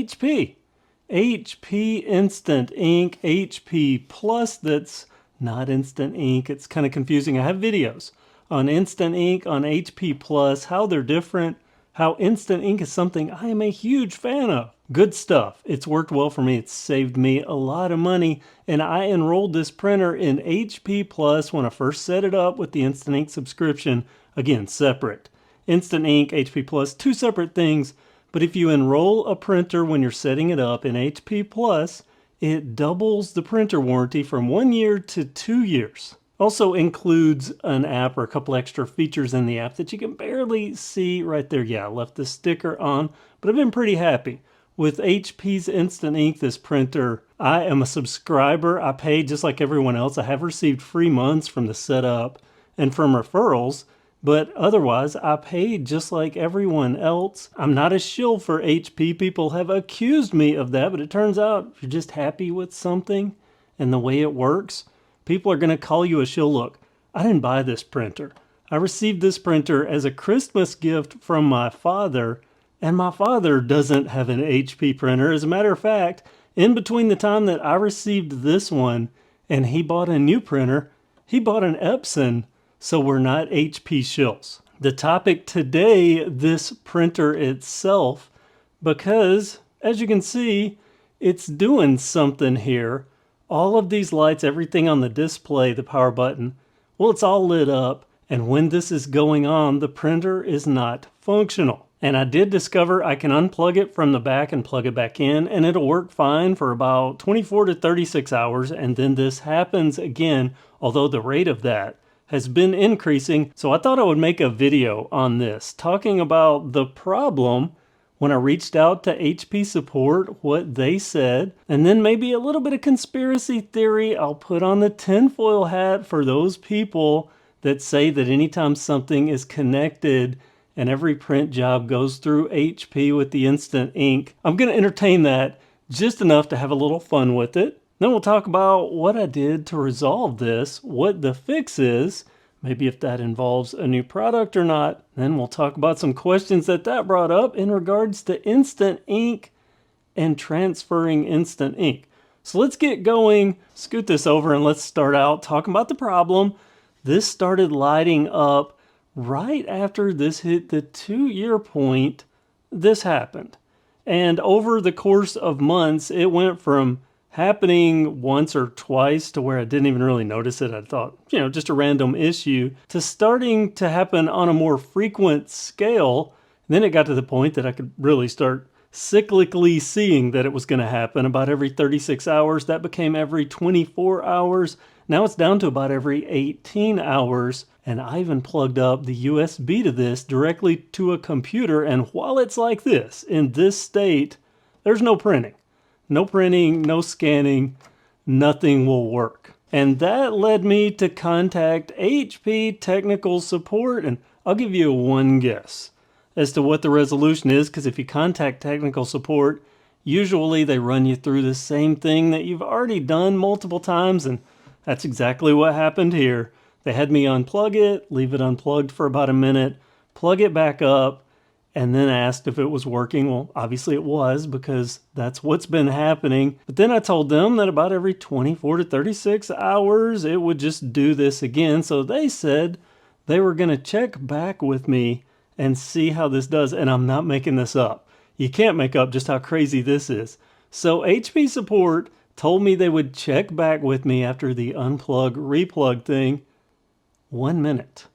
HP. HP Instant Ink, HP Plus that's not Instant Ink. It's kind of confusing. I have videos on Instant Ink, on HP Plus, how they're different, how Instant Ink is something I am a huge fan of. Good stuff. It's worked well for me. It's saved me a lot of money. And I enrolled this printer in HP Plus when I first set it up with the Instant Ink subscription. Again, separate. Instant Ink, HP Plus, two separate things. But if you enroll a printer when you're setting it up in HP Plus, it doubles the printer warranty from 1 year to 2 years. Also includes an app or a couple extra features in the app that you can barely see right there. Yeah, I left the sticker on, but I've been pretty happy. With HP's Instant Ink, this printer, I am a subscriber. I pay just like everyone else. I have received free months from the setup and from referrals. But otherwise, I paid just like everyone else. I'm not a shill for HP. People have accused me of that, but it turns out if you're just happy with something and the way it works, people are going to call you a shill. Look, I didn't buy this printer. I received this printer as a Christmas gift from my father, and my father doesn't have an HP printer. As a matter of fact, in between the time that I received this one and he bought a new printer, he bought an Epson. So we're not HP shills. The topic today, this printer itself, because as you can see, it's doing something here. All of these lights, everything on the display, the power button, well, it's all lit up. And when this is going on, the printer is not functional. And I did discover I can unplug it from the back and plug it back in, and it'll work fine for about 24 to 36 hours. And then this happens again, although the rate of that has been increasing. So I thought I would make a video on this, talking about the problem when I reached out to HP support, what they said, and then maybe a little bit of conspiracy theory. I'll put on the tinfoil hat for those people that say that anytime something is connected and every print job goes through HP with the Instant Ink, I'm going to entertain that just enough to have a little fun with it. Then we'll talk about what I did to resolve this, what the fix is, maybe if that involves a new product or not. Then we'll talk about some questions that brought up in regards to Instant Ink and transferring Instant Ink. So let's get going, scoot this over, and let's start out talking about the problem. This started lighting up right after this hit the 2-year point. This happened. And over the course of months, it went from happening once or twice to where I didn't even really notice it. I thought, just a random issue, to starting to happen on a more frequent scale. And then it got to the point that I could really start cyclically seeing that it was going to happen about every 36 hours. That became every 24 hours. Now it's down to about every 18 hours. And I even plugged up the USB to this directly to a computer. And while it's like this, in this state, there's no printing. No printing, no scanning, nothing will work. And that led me to contact HP technical support, and I'll give you one guess as to what the resolution is, because if you contact technical support, usually they run you through the same thing that you've already done multiple times, and that's exactly what happened here. They had me unplug it, leave it unplugged for about a minute, plug it back up, and then asked if it was working. Well, obviously it was, because that's what's been happening. But then I told them that about every 24 to 36 hours, it would just do this again. So they said they were going to check back with me and see how this does. And I'm not making this up. You can't make up just how crazy this is. So HP support told me they would check back with me after the unplug, replug thing. 1 minute.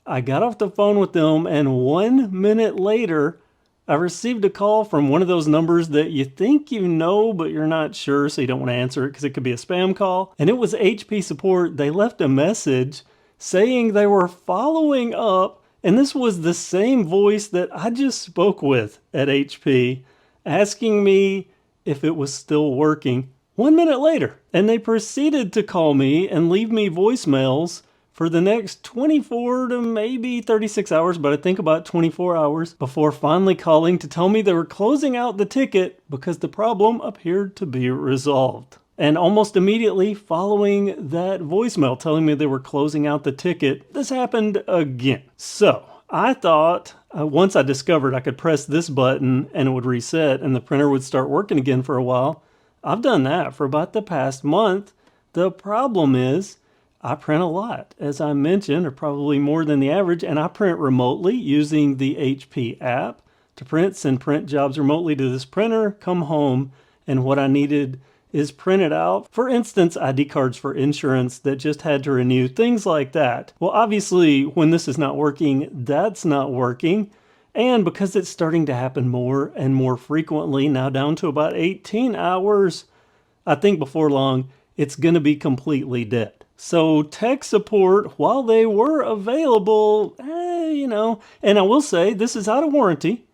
I got off the phone with them, and 1 minute later, I received a call from one of those numbers that you think you know, but you're not sure, so you don't want to answer it because it could be a spam call. And it was HP support. They left a message saying they were following up, and this was the same voice that I just spoke with at HP, asking me if it was still working 1 minute later. And they proceeded to call me and leave me voicemails for the next 24 to maybe 36 hours, but I think about 24 hours, before finally calling to tell me they were closing out the ticket because the problem appeared to be resolved. And almost immediately following that voicemail telling me they were closing out the ticket, this happened again. So I thought once I discovered I could press this button and it would reset and the printer would start working again for a while. I've done that for about the past month. The problem is I print a lot, as I mentioned, or probably more than the average, and I print remotely using the HP app to print, send print jobs remotely to this printer, come home, and what I needed is printed out. For instance, ID cards for insurance that just had to renew, things like that. Well, obviously, when this is not working, that's not working. And because it's starting to happen more and more frequently, now down to about 18 hours, I think before long, it's going to be completely dead. So tech support, while they were available, and I will say this is out of warranty.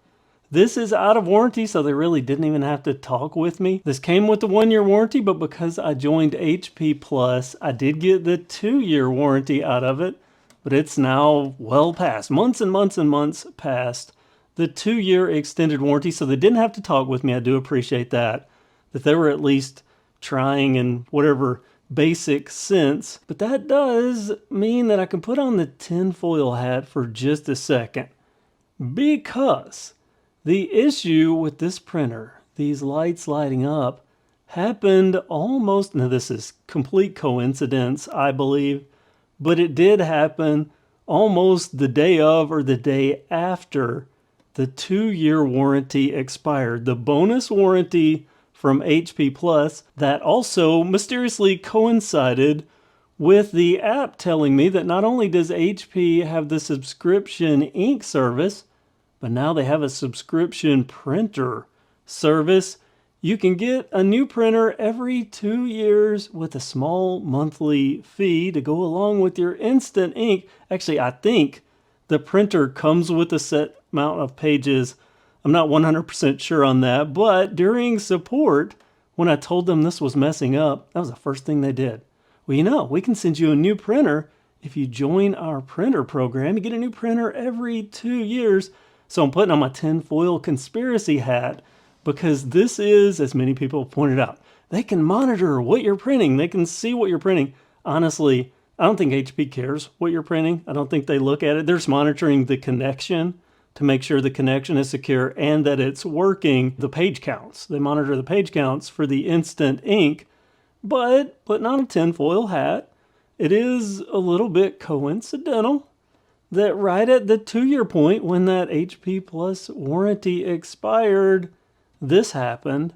This is out of warranty, so they really didn't even have to talk with me. This came with the 1-year warranty, but because I joined HP Plus, I did get the 2-year warranty out of it, but it's now well past, months and months and months past the 2-year extended warranty, so they didn't have to talk with me. I do appreciate that they were at least trying in whatever basic sense. But that does mean that I can put on the tinfoil hat for just a second, because the issue with this printer, these lights lighting up, happened almost, now this is complete coincidence, I believe, but it did happen almost the day of or the day after the 2-year warranty expired. The bonus warranty from HP Plus that also mysteriously coincided with the app telling me that not only does HP have the subscription ink service, but now they have a subscription printer service. You can get a new printer every 2 years with a small monthly fee to go along with your instant ink. Actually, I think the printer comes with a set amount of pages. I'm not 100% sure on that, but during support, when I told them this was messing up, that was the first thing they did. Well, we can send you a new printer if you join our printer program. You get a new printer every 2 years. So I'm putting on my tinfoil conspiracy hat, because this is, as many people pointed out, they can monitor what you're printing. They can see what you're printing. Honestly, I don't think HP cares what you're printing. I don't think they look at it. They're just monitoring the connection to make sure the connection is secure and that it's working. The page counts. They monitor the page counts for the instant ink. But putting on a tinfoil hat, it is a little bit coincidental that right at the 2-year point, when that HP Plus warranty expired, this happened,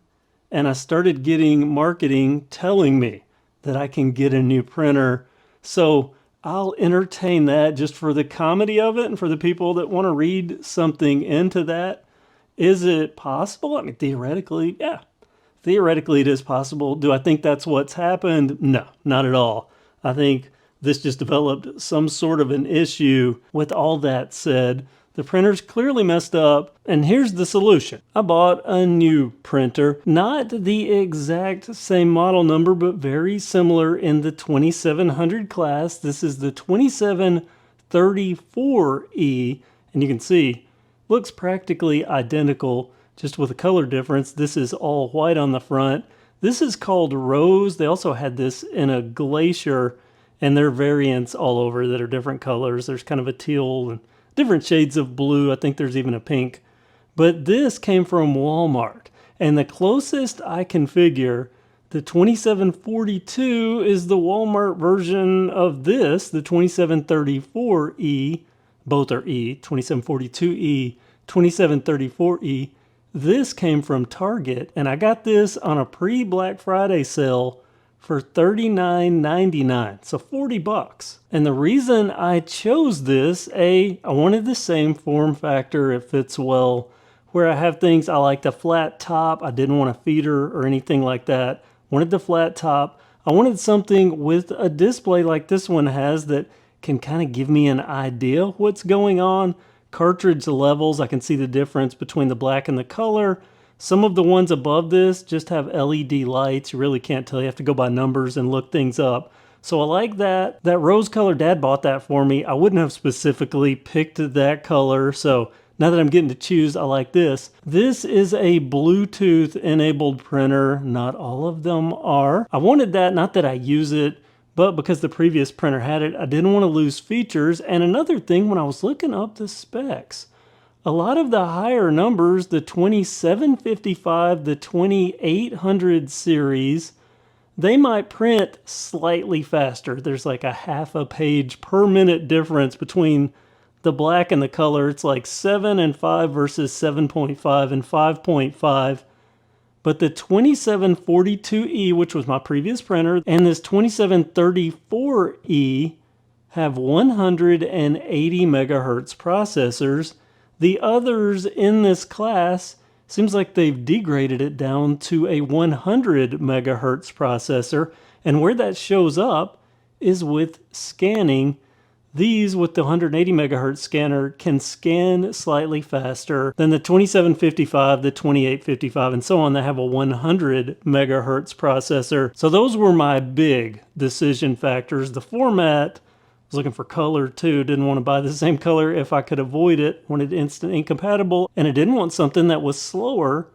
and I started getting marketing telling me that I can get a new printer. So I'll entertain that just for the comedy of it and for the people that want to read something into that. Is it possible? I mean, theoretically, yeah. Theoretically, it is possible. Do I think that's what's happened? No, not at all. I think this just developed some sort of an issue. With all that said, the printer's clearly messed up, and here's the solution. I bought a new printer, not the exact same model number, but very similar in the 2700 class. This is the 2734e, and you can see, looks practically identical, just with a color difference. This is all white on the front. This is called Rose. They also had this in a Glacier, and there are variants all over that are different colors. There's kind of a teal and different shades of blue. I think there's even a pink. But this came from Walmart. And the closest I can figure, the 2742 is the Walmart version of this, the 2734e. Both are E, 2742e, 2734e. This came from Target, and I got this on a pre-Black Friday sale for $39.99, so $40. And the reason I chose this, I wanted the same form factor. It fits well. Where I have things, I like the flat top. I didn't want a feeder or anything like that. Wanted the flat top. I wanted something with a display like this one has that can kind of give me an idea what's going on. Cartridge levels, I can see the difference between the black and the color. Some of the ones above this just have LED lights. You really can't tell. You have to go by numbers and look things up. So I like that. That rose color, Dad bought that for me. I wouldn't have specifically picked that color. So now that I'm getting to choose, I like this. This is a Bluetooth enabled printer. Not all of them are. I wanted that, not that I use it, but because the previous printer had it, I didn't want to lose features. And another thing, when I was looking up the specs A lot of the higher numbers, the 2755, the 2800 series, they might print slightly faster. There's like a half a page per minute difference between the black and the color. It's like 7 and 5 versus 7.5 and 5.5. But the 2742e, which was my previous printer, and this 2734e have 180 megahertz processors. The others in this class, seems like they've degraded it down to a 100 megahertz processor. And where that shows up is with scanning. These with the 180 megahertz scanner can scan slightly faster than the 2755, the 2855, and so on that have a 100 megahertz processor. So those were my big decision factors. The format, I was looking for color too. Didn't want to buy the same color if I could avoid it. Wanted instant ink compatible, and I didn't want something that was slower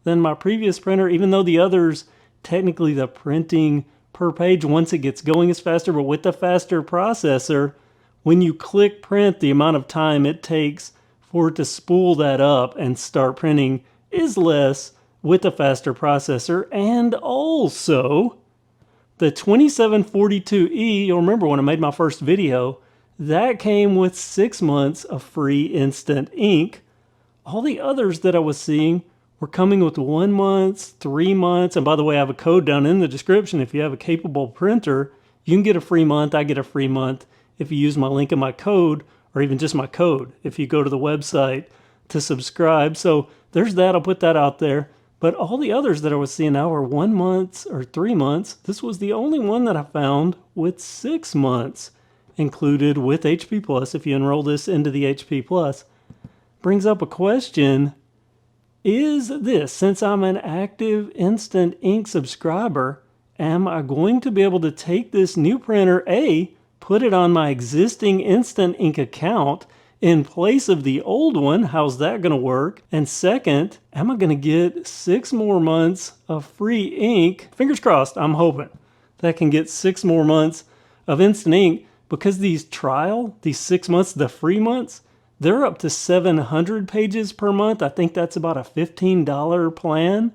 than my previous printer, even though the others, technically the printing per page once it gets going is faster, but with the faster processor, when you click print, the amount of time it takes for it to spool that up and start printing is less with a faster processor. And also, the 2742e, you'll remember when I made my first video, that came with 6 months of free instant ink. All the others that I was seeing were coming with 1 month, 3 months. And by the way, I have a code down in the description. If you have a capable printer, you can get a free month. I get a free month if you use my link in my code, or even just my code if you go to the website to subscribe. So there's that. I'll put that out there. But all the others that I was seeing now were 1 month or 3 months. This was the only one that I found with 6 months included with HP Plus. If you enroll this into the HP Plus, brings up a question. Is this, since I'm an active Instant Ink subscriber, am I going to be able to take this new printer, put it on my existing Instant Ink account in place of the old one? How's that going to work? And second, am I going to get 6 more months of free ink? Fingers crossed, I'm hoping that I can get 6 more months of Instant Ink, because these 6 months, the free months, they're up to 700 pages per month. I think that's about a $15 plan.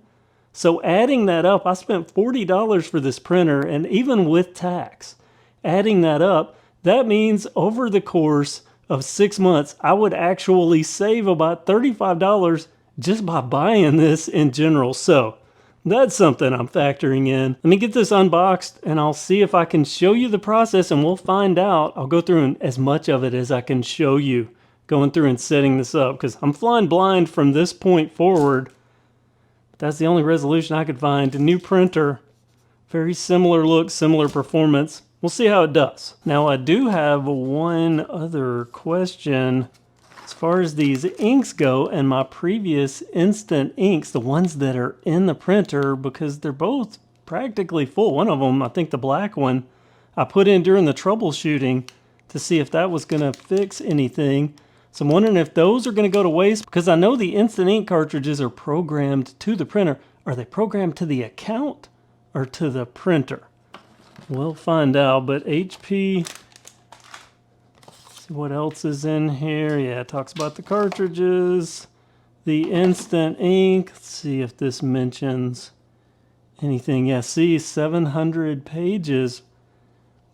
So adding that up, I spent $40 for this printer, and even with tax, adding that up, that means over the course of 6 months, I would actually save about $35 just by buying this in general. So that's something I'm factoring in. Let me get this unboxed and I'll see if I can show you the process, and we'll find out. I'll go through as much of it as I can show you going through and setting this up, because I'm flying blind from this point forward. That's the only resolution I could find. A new printer, very similar look, similar performance. We'll see how it does. Now, I do have one other question. As far as these inks go, and my previous instant inks, the ones that are in the printer, because they're both practically full. One of them, I think the black one, I put in during the troubleshooting to see if that was going to fix anything. So I'm wondering if those are going to go to waste, because I know the instant ink cartridges are programmed to the printer. Are they programmed to the account or to the printer? We'll find out. But HP, see what else is in here. Yeah, it talks about the cartridges, the instant ink. Let's see if this mentions anything. Yeah, see, 700 pages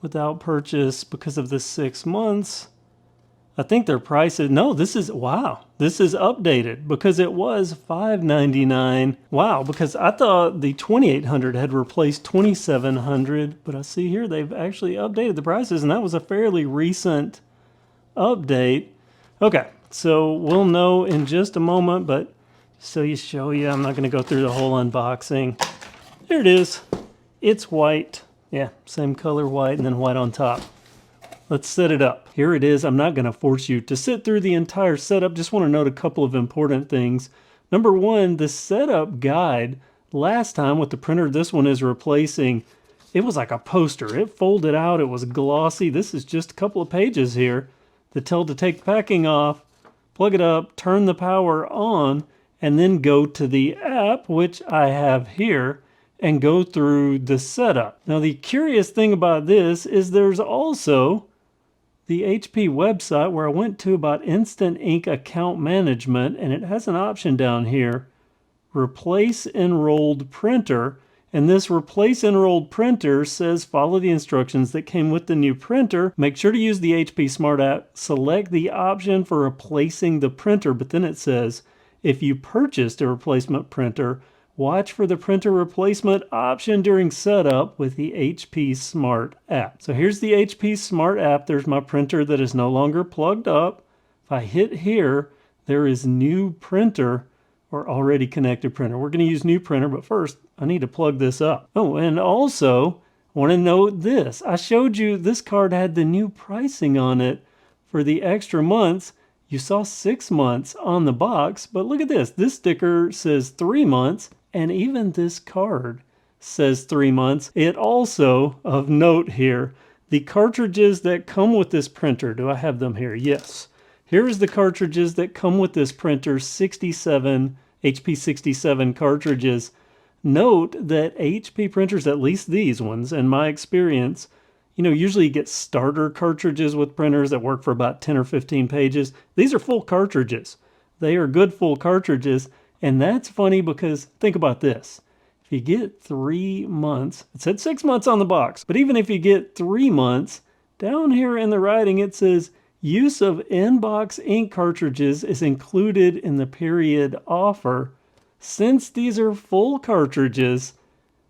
without purchase because of the 6 months. I think their price is, no, this is, wow, this is updated, because it was $599. Wow, because I thought the 2800 had replaced 2700, but I see here they've actually updated the prices, and that was a fairly recent update. Okay, so we'll know in just a moment, but so you show you, I'm not going to go through the whole unboxing. There it is. It's white. Yeah, same color white, and then white on top. Let's set it up. Here it is. I'm not going to force you to sit through the entire setup. Just want to note a couple of important things. Number one, the setup guide last time with the printer this one is replacing, it was like a poster. It folded out. It was glossy. This is just a couple of pages here that tell to take the packing off, plug it up, turn the power on, and then go to the app, which I have here, and go through the setup. Now, the curious thing about this is there's also the HP website where I went to about Instant Ink account management, and it has an option down here, replace enrolled printer. And this replace enrolled printer says follow the instructions that came with the new printer. Make sure to use the HP Smart app. Select the option for replacing the printer, but then it says if you purchased a replacement printer, watch for the printer replacement option during setup with the HP Smart app. So here's the HP Smart app. There's my printer that is no longer plugged up. If I hit here, there is new printer or already connected printer. We're going to use new printer, but first I need to plug this up. Oh, and also I want to note this. I showed you this card had the new pricing on it for the extra months. You saw 6 months on the box, but look at this. This sticker says 3 months, and even this card says 3 months. It also, of note here, the cartridges that come with this printer, do I have them here? Yes. Here's the cartridges that come with this printer, 67 HP 67 cartridges. Note that HP printers, at least these ones, in my experience, usually you get starter cartridges with printers that work for about 10 or 15 pages. These are full cartridges. They are good full cartridges. And that's funny because think about this. If you get 3 months, it said 6 months on the box, but even if you get 3 months, down here in the writing it says use of in-box ink cartridges is included in the period offer. Since these are full cartridges,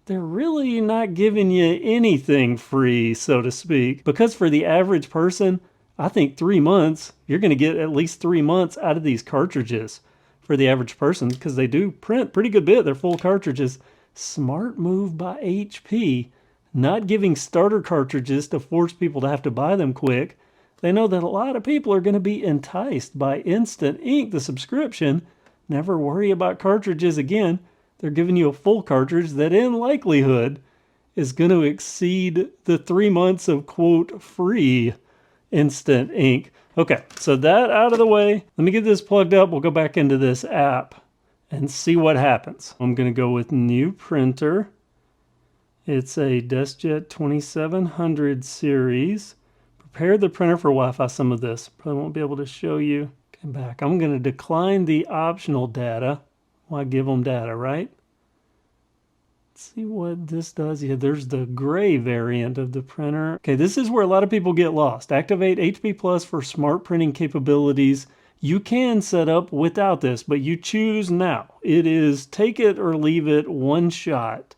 they're really not giving you anything free, so to speak. Because for the average person, I think 3 months, you're going to get at least 3 months out of these cartridges for the average person because they do print pretty good bit. They're full cartridges. Smart move by HP, not giving starter cartridges to force people to have to buy them quick. They know that a lot of people are going to be enticed by Instant Ink, the subscription. Never worry about cartridges again. They're giving you a full cartridge that in likelihood is going to exceed the 3 months of quote free Instant Ink. Okay, so that out of the way. Let me get this plugged up. We'll go back into this app and see what happens. I'm going to go with new printer. It's a Deskjet 2700 series. Prepare the printer for Wi-Fi. Some of this probably won't be able to show you. Come back. I'm going to decline the optional data. Why give them data, right? Let's see what this does. Yeah, there's the gray variant of the printer. Okay, this is where a lot of people get lost. Activate HP Plus for smart printing capabilities. You can set up without this, but you choose now. It is take it or leave it, one shot.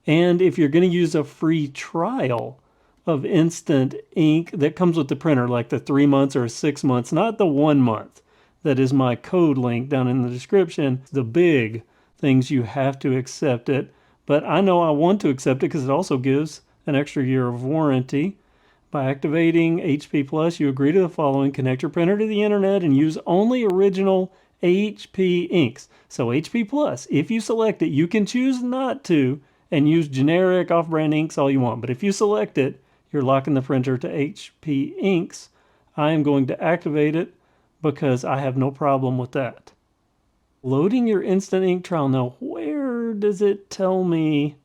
And if you're going to use a free trial of Instant Ink that comes with the printer, like the 3 months or 6 months, not the 1 month. That is my code link down in the description. The big things you have to accept it. But I know I want to accept it because it also gives an extra year of warranty. By activating HP Plus, you agree to the following. Connect your printer to the internet and use only original HP inks. So HP Plus, if you select it, you can choose not to and use generic off-brand inks all you want. But if you select it, you're locking the printer to HP inks. I am going to activate it because I have no problem with that. Loading your Instant Ink trial. Now, where does it tell me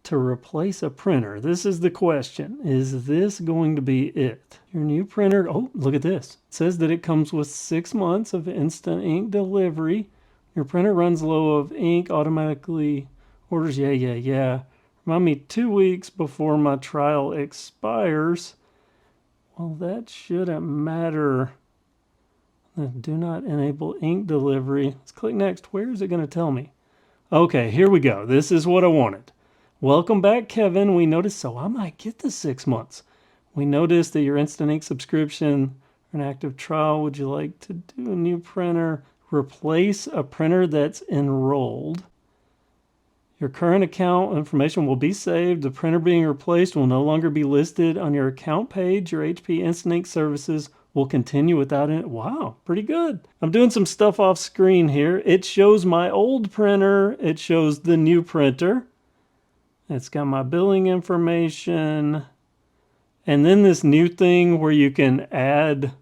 to replace a printer? This is the question. Is this going to be it? Your new printer, oh, look at this. It says that it comes with 6 months of Instant Ink delivery. Your printer runs low of ink, automatically orders. Yeah. Remind me 2 weeks before my trial expires. Well, that shouldn't matter. Do not enable ink delivery. Let's click next. Where is it going to tell me? Okay, here we go. This is what I wanted. Welcome back, Kevin. We noticed, so I might get the 6 months. We noticed that your Instant Ink subscription or an active trial. Would you like to do a new printer? Replace a printer that's enrolled. Your current account information will be saved. The printer being replaced will no longer be listed on your account page. Your HP Instant Ink services will continue without it. Wow, pretty good. I'm doing some stuff off screen here. It shows my old printer. It shows the new printer. It's got my billing information. And then this new thing where you can add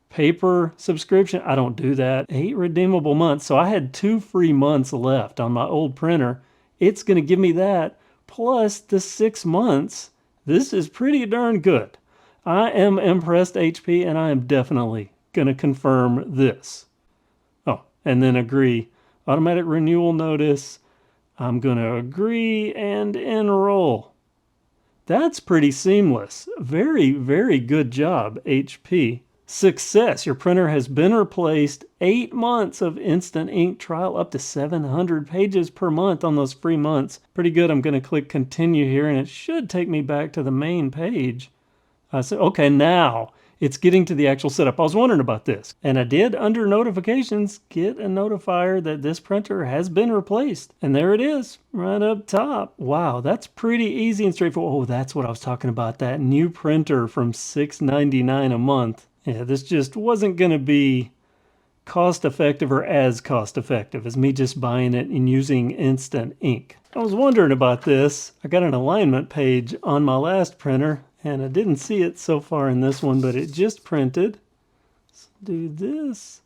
paper subscription. I don't do that. 8 redeemable months. So I had 2 free months left on my old printer. It's going to give me that plus the 6 months. This is pretty darn good. I am impressed, HP, and I am definitely going to confirm this. Oh, and then agree. Automatic renewal notice. I'm going to agree and enroll. That's pretty seamless. Very, very good job, HP. Success. Your printer has been replaced. 8 months of Instant Ink trial, up to 700 pages per month on those free months. Pretty good. I'm going to click continue here, and it should take me back to the main page. So, okay, now it's getting to the actual setup. I was wondering about this. And I did, under notifications, get a notifier that this printer has been replaced. And there it is, right up top. Wow, that's pretty easy and straightforward. Oh, that's what I was talking about, that new printer from $6.99 a month. Yeah, this just wasn't going to be cost-effective or as cost-effective as me just buying it and using Instant Ink. I was wondering about this. I got an alignment page on my last printer, and I didn't see it so far in this one, but it just printed. Let's do this,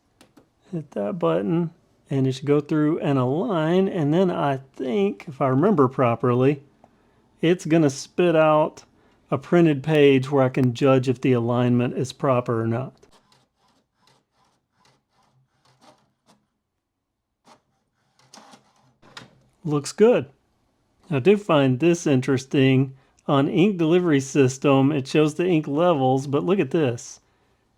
hit that button, and it should go through and align, and then I think, if I remember properly, it's going to spit out a printed page where I can judge if the alignment is proper or not. Looks good. I do find this interesting. On ink delivery system, it shows the ink levels, but look at this.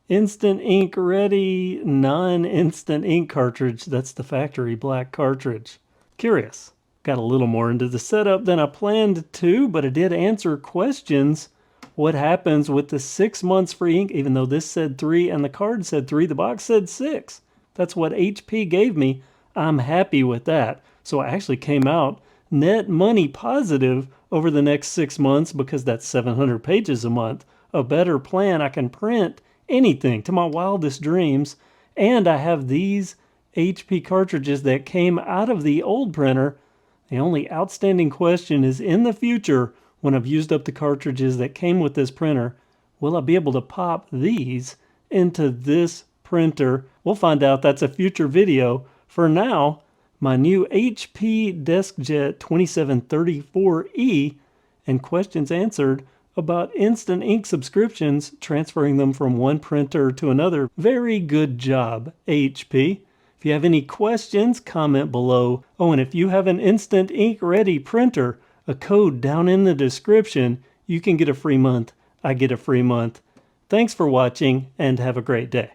Instant Ink ready, non-instant ink cartridge. That's the factory black cartridge. Curious. Got a little more into the setup than I planned to, but it did answer questions. What happens with the 6 months free ink, even though this said 3 and the card said 3, the box said 6. That's what HP gave me. I'm happy with that. So I actually came out net money positive over the next 6 months because that's 700 pages a month. A better plan. I can print anything to my wildest dreams. And I have these HP cartridges that came out of the old printer. The only outstanding question is, in the future, when I've used up the cartridges that came with this printer, will I be able to pop these into this printer? We'll find out. That's a future video. For now, my new HP Deskjet 2734e and questions answered about Instant Ink subscriptions, transferring them from one printer to another. Very good job, HP. If you have any questions, comment below. Oh, and if you have an Instant Ink ready printer, a code down in the description, you can get a free month. I get a free month. Thanks for watching, and have a great day.